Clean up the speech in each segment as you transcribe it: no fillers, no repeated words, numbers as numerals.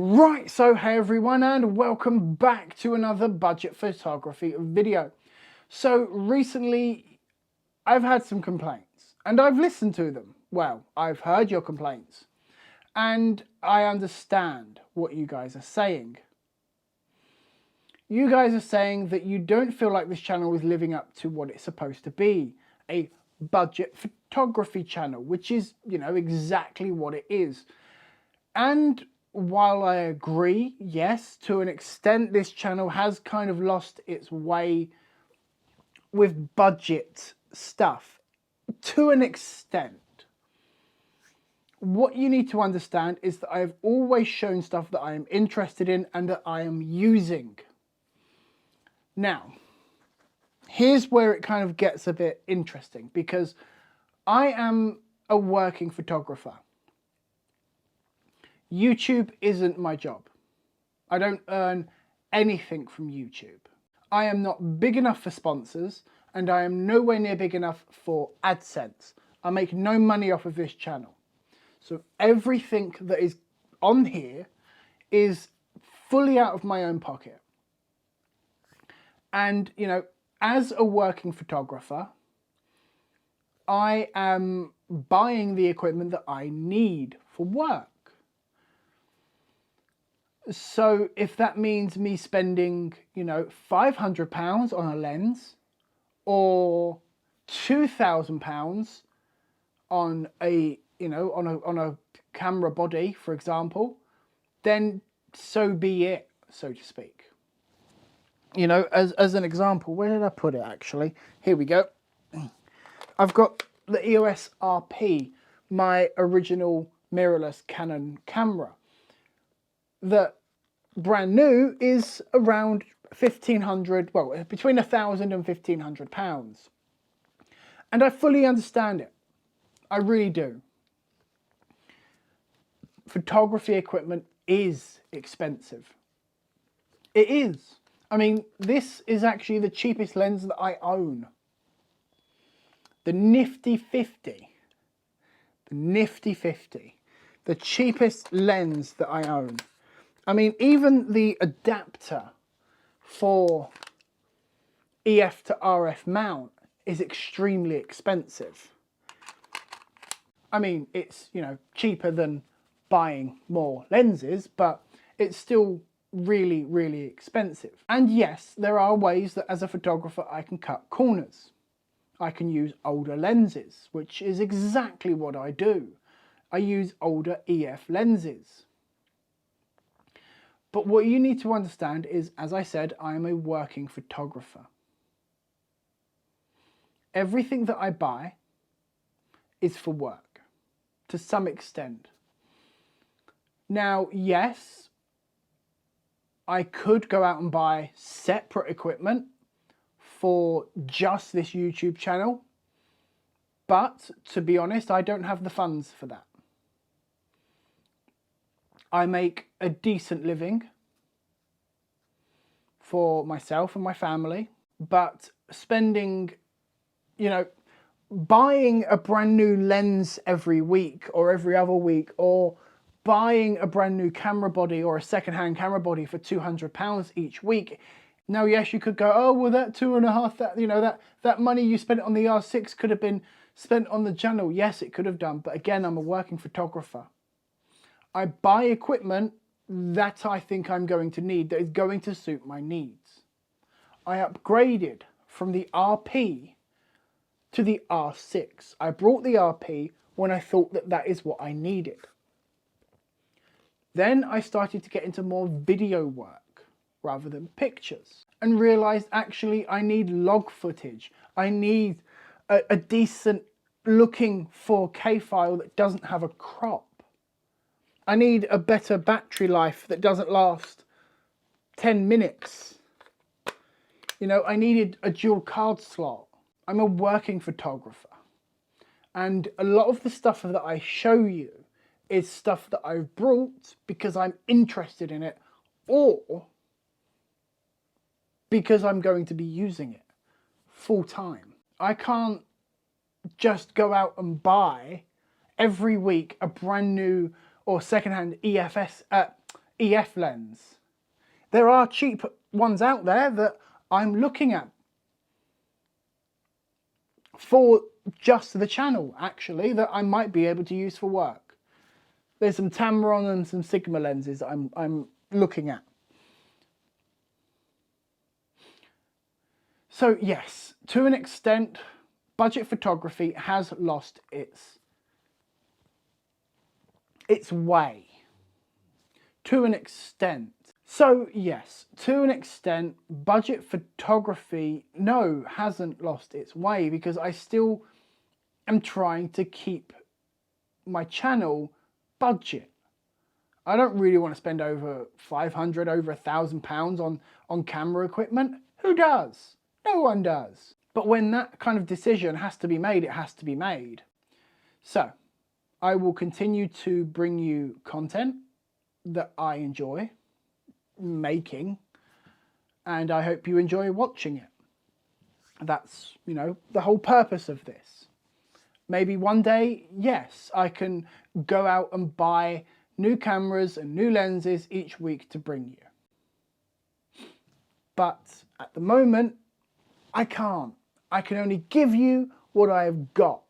Right, so hey everyone and welcome back to another budget photography video. So recently I've had some complaints and I've listened to them. Well, I've heard your complaints and I understand what you guys are saying. You guys are saying that you don't feel like this channel is living up to what it's supposed to be, a budget photography channel, which is, exactly what it is. And while I agree, yes, to an extent, this channel has kind of lost its way with budget stuff. To an extent. What you need to understand is that I have always shown stuff that I am interested in and that I am using. Now, here's where it kind of gets a bit interesting because I am a working photographer. YouTube isn't my job. I don't earn anything from YouTube. I am not big enough for sponsors and I am nowhere near big enough for AdSense. I make no money off of this channel. So everything that is on here is fully out of my own pocket. And, as a working photographer, I am buying the equipment that I need for work. So if that means me spending, £500 on a lens or £2,000 on a, on a camera body, for example, then so be it, so to speak. As an example, where did I put it actually? Here we go. I've got the EOS RP, my original mirrorless Canon camera, that brand new is around 1,500, well, between 1,000 and 1,500 pounds. And I fully understand it. I really do. Photography equipment is expensive. It is. I mean, this is actually the cheapest lens that I own. The Nifty 50. The Nifty 50. The cheapest lens that I own. I mean, even the adapter for EF to RF mount is extremely expensive. I mean, it's, cheaper than buying more lenses, but it's still really, really expensive. And yes, there are ways that as a photographer I can cut corners. I can use older lenses, which is exactly what I do. I use older EF lenses. But what you need to understand is, as I said, I am a working photographer. Everything that I buy is for work, to some extent. Now, yes, I could go out and buy separate equipment for just this YouTube channel, but to be honest, I don't have the funds for that. I make a decent living for myself and my family, but spending, buying a brand new lens every week or every other week, or buying a brand new camera body or a second-hand camera body for £200 each week. Now, yes, you could go, oh, well, that that money you spent on the R6 could have been spent on the channel. Yes, it could have done. But again, I'm a working photographer. I buy equipment that I think I'm going to need, that is going to suit my needs. I upgraded from the RP to the R6. I brought the RP when I thought that that is what I needed. Then I started to get into more video work rather than pictures and realized actually I need log footage. I need a decent looking 4K file that doesn't have a crop. I need a better battery life that doesn't last 10 minutes. I needed a dual card slot. I'm a working photographer. And a lot of the stuff that I show you is stuff that I've brought because I'm interested in it or because I'm going to be using it full time. I can't just go out and buy every week a brand new or secondhand EF lens. There are cheap ones out there that I'm looking at for just the channel, actually, that I might be able to use for work. There's some Tamron and some Sigma lenses that I'm looking at. So yes, to an extent, budget photography has lost its way. To an extent. So yes, to an extent, budget photography, no, hasn't lost its way, because I still am trying to keep my channel budget. I don't really want to spend over 500, over £1,000 on camera equipment. Who does? No one does. But when that kind of decision has to be made, it has to be made. So I will continue to bring you content that I enjoy making, and I hope you enjoy watching it. That's, you know, the whole purpose of this. Maybe one day, yes, I can go out and buy new cameras and new lenses each week to bring you. But at the moment, I can't. I can only give you what I have got.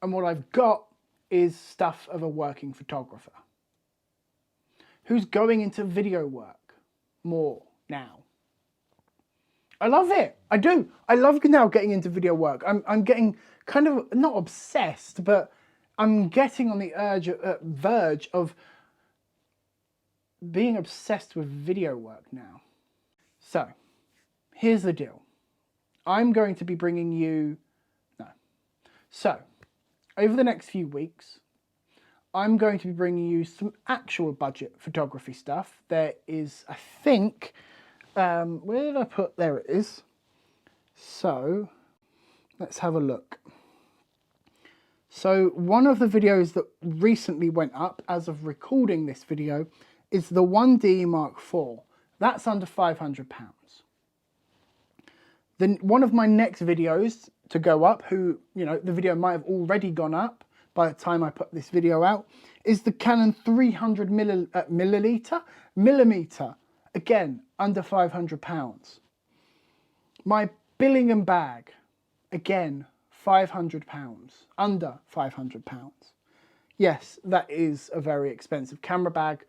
And what I've got is stuff of a working photographer who's going into video work more now. I love it. I do. I love now getting into video work. I'm getting kind of, not obsessed, but I'm getting on the verge of being obsessed with video work now. So, here's the deal. I'm going to be bringing you... No. So, over the next few weeks, I'm going to be bringing you some actual budget photography stuff. There is, I think... where did I put... There it is. So, let's have a look. So, one of the videos that recently went up, as of recording this video, is the 1D Mark IV. That's under £500. Then one of my next videos to go up, the video might have already gone up by the time I put this video out, is the Canon 300 millimeter. Again, under £500. My Billingham bag, again, £500, under £500. Yes, that is a very expensive camera bag.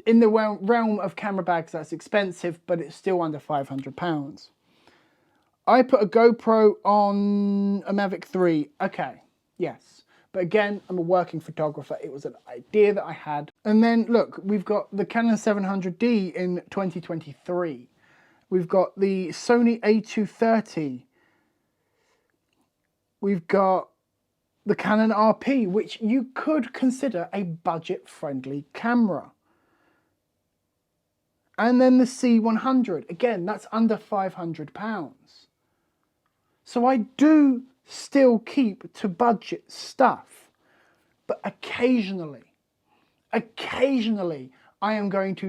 In the realm of camera bags, that's expensive, but it's still under £500. I put a GoPro on a Mavic 3. Okay, yes. But again, I'm a working photographer. It was an idea that I had. And then, look, we've got the Canon 700D in 2023. We've got the Sony A230. We've got the Canon RP, which you could consider a budget-friendly camera. And then the C100. Again, that's under £500. So I do still keep to budget stuff. But occasionally, I am going to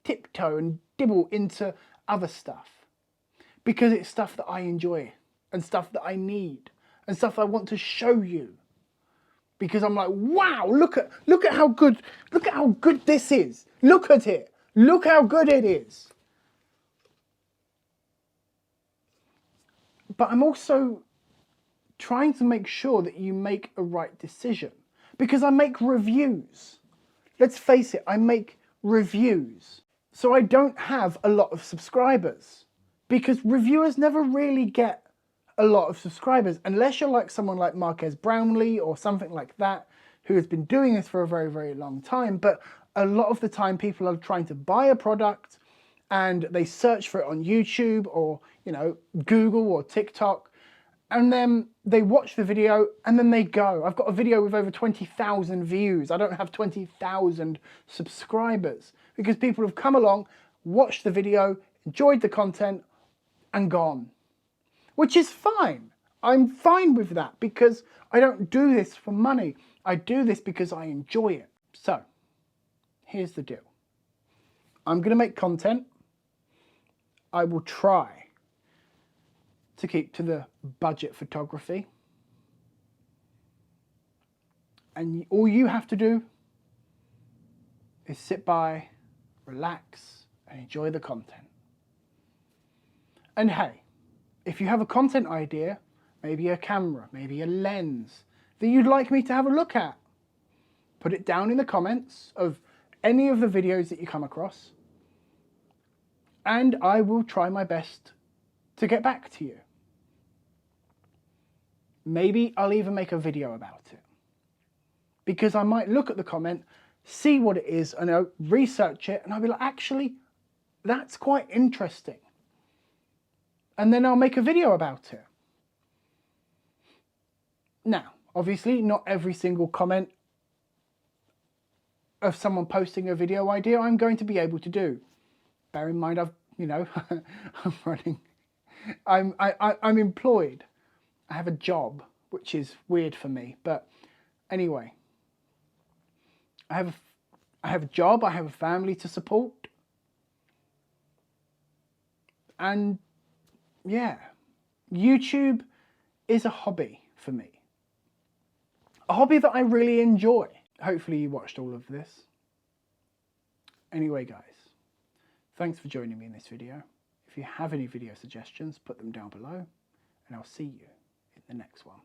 tiptoe and dibble into other stuff. Because it's stuff that I enjoy and stuff that I need and stuff I want to show you. Because I'm like, wow, look at how good this is. Look at it. Look how good it is. But I'm also trying to make sure that you make a right decision. Because I make reviews. Let's face it, I make reviews. So I don't have a lot of subscribers. Because reviewers never really get a lot of subscribers. Unless you're like someone like Marques Brownlee or something like that, who has been doing this for a very, very long time. But a lot of the time people are trying to buy a product and they search for it on YouTube or, Google or TikTok. And then they watch the video and then they go. I've got a video with over 20,000 views. I don't have 20,000 subscribers because people have come along, watched the video, enjoyed the content and gone. Which is fine. I'm fine with that because I don't do this for money. I do this because I enjoy it. So, here's the deal. I'm going to make content. I will try to keep to the budget photography. And all you have to do is sit by, relax, and enjoy the content. And hey, if you have a content idea, maybe a camera, maybe a lens that you'd like me to have a look at, put it down in the comments of any of the videos that you come across, and I will try my best to get back to you. Maybe I'll even make a video about it, because I might look at the comment, see what it is, and I'll research it, and I'll be like, actually, that's quite interesting. And then I'll make a video about it. Now, obviously, not every single comment of someone posting a video idea I'm going to be able to do. Bear in mind, I'm employed. I have a job, which is weird for me. But anyway, I have a job, I have a family to support. And yeah, YouTube is a hobby for me. A hobby that I really enjoy. Hopefully you watched all of this. Anyway, guys, thanks for joining me in this video. If you have any video suggestions, put them down below, and I'll see you in the next one.